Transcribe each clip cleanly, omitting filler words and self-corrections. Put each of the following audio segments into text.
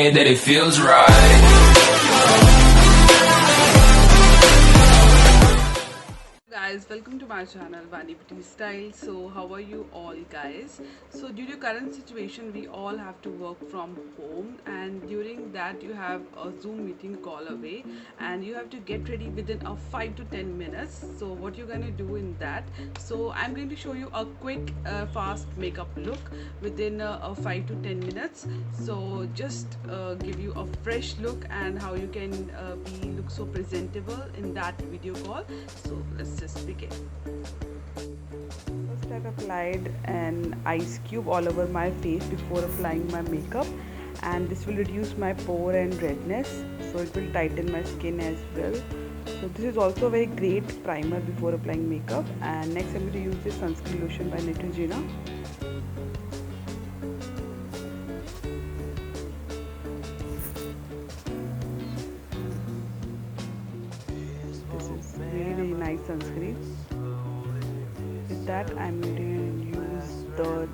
me that it feels right. Guys, welcome to my channel Vani Beautystyle. So how are you all guys? So due to current situation, we all have to work from home, and during that you have a Zoom meeting call away and you have to get ready within a 5 to 10 minutes. So what you're going to do in that, so I'm going to show you a quick fast makeup look within a 5 to 10 minutes. So just give you a fresh look and how you can look so presentable in that video call. So let's just begin. First, I've applied an ice cube all over my face before applying my makeup, and this will reduce my pore and redness, so it will tighten my skin as well. So this is also a very great primer before applying makeup. And next I'm going to use this sunscreen lotion by Neutrogena. This is very nice sunscreen. With that, I'm going to use the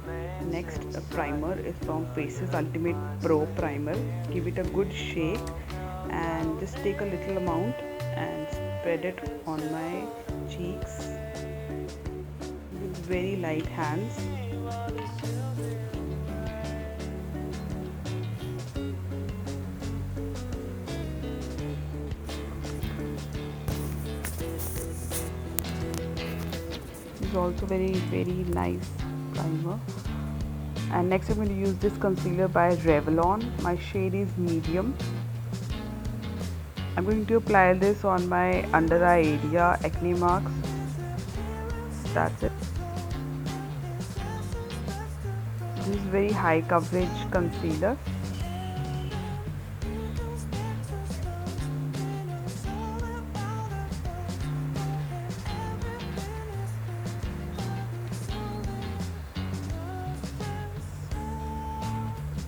next primer. Is from Faces Ultimate Pro Primer. Give it a good shake and just take a little amount and spread it on my cheeks with very light hands. Is also very nice primer. And next I'm going to use this concealer by Revlon. My shade is medium. I'm going to apply this on my under eye area, acne marks. That's it. This is very high coverage concealer.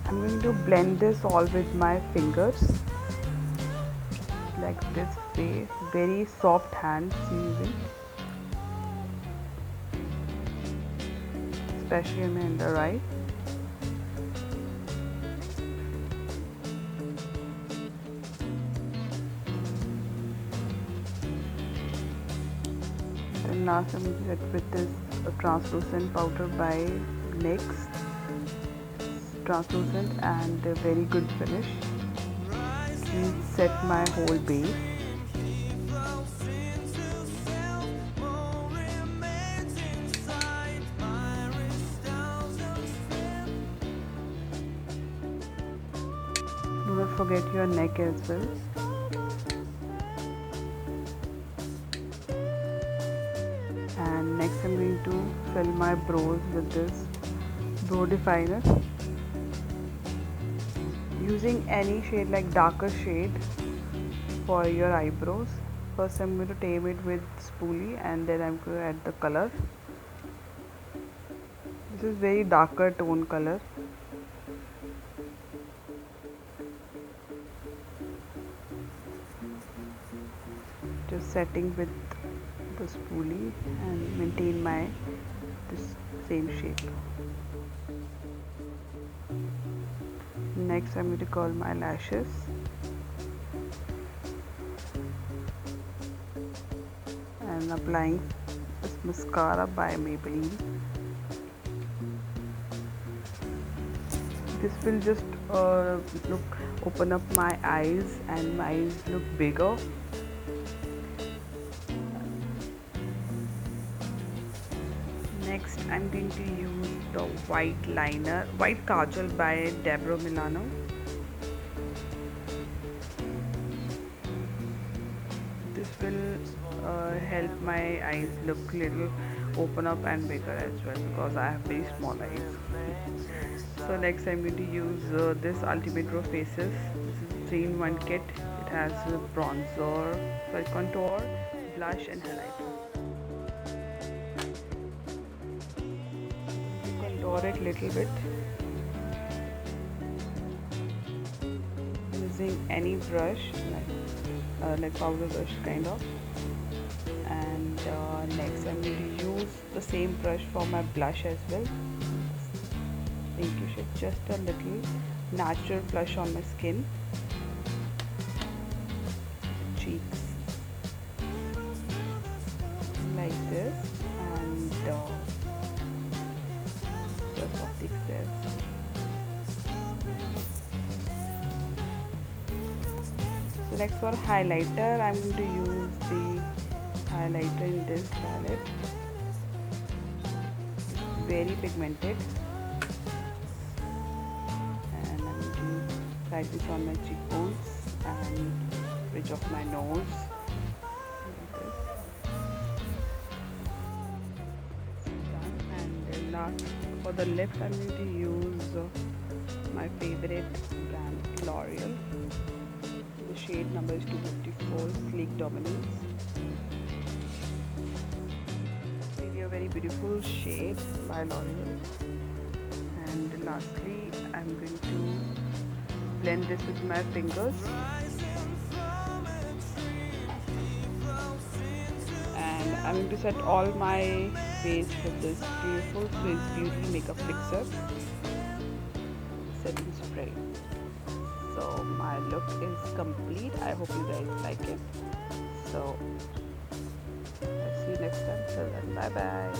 I'm going to blend this all with my fingers like this way. Very soft hands using, especially on my under eye. And last I'm going to set with this translucent powder by NYX. Translucent and a very good finish. Please set my whole base. Do not forget your neck as well. And next I'm going to fill my brows with this brow definer. Using any shade, like darker shade for your eyebrows. First I'm going to tame it with spoolie and then I'm going to add the color. This is very darker tone color. Just setting with the spoolie and maintain my this same shape. Next I'm going to curl my lashes. And applying this mascara by Maybelline. This will just open up my eyes and my eyes look bigger. Next I'm going to use the white kajal by Deborah Milano. This will help my eyes look little open up and bigger as well, because I have very small eyes. So next I'm going to use this Ultimate Pro Faces. This is 3-in-1 kit. It has bronzer, contour, blush and highlighter. Contour it little bit using any brush, like powder brush kind of. And next I'm going to use the same brush for my blush as well. Pinkish it just a little natural flush on my skin, cheeks, like this, and just optics there. So next for highlighter, I'm going to use the highlighter in this palette. It's very pigmented, and I'm going to apply this on my cheekbones and bridge of my nose. Like this. Done. And then last for the lips, I'm going to use my favorite brand, L'Oreal. The shade number is 254, Sleek Dominance. Really a very beautiful shade by L'Oreal. And lastly, I'm going to blend this with my fingers. And I'm going to set all my face with this beautiful Swiss Beauty Makeup Fixer setting spray. So my look is complete. I hope you guys like it. So let's see you next time. Till then, bye bye.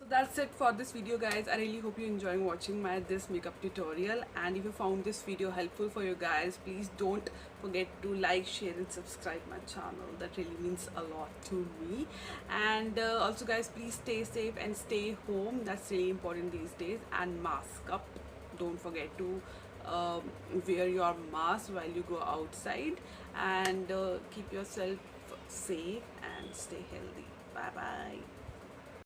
That's it for this video, guys. I really hope you enjoying watching my this makeup tutorial, and if you found this video helpful for you guys, please don't forget to like, share and subscribe my channel. That really means a lot to me. And also guys, please stay safe and stay home. That's really important these days. And mask up, don't forget to wear your mask while you go outside, and keep yourself safe and stay healthy. Bye bye.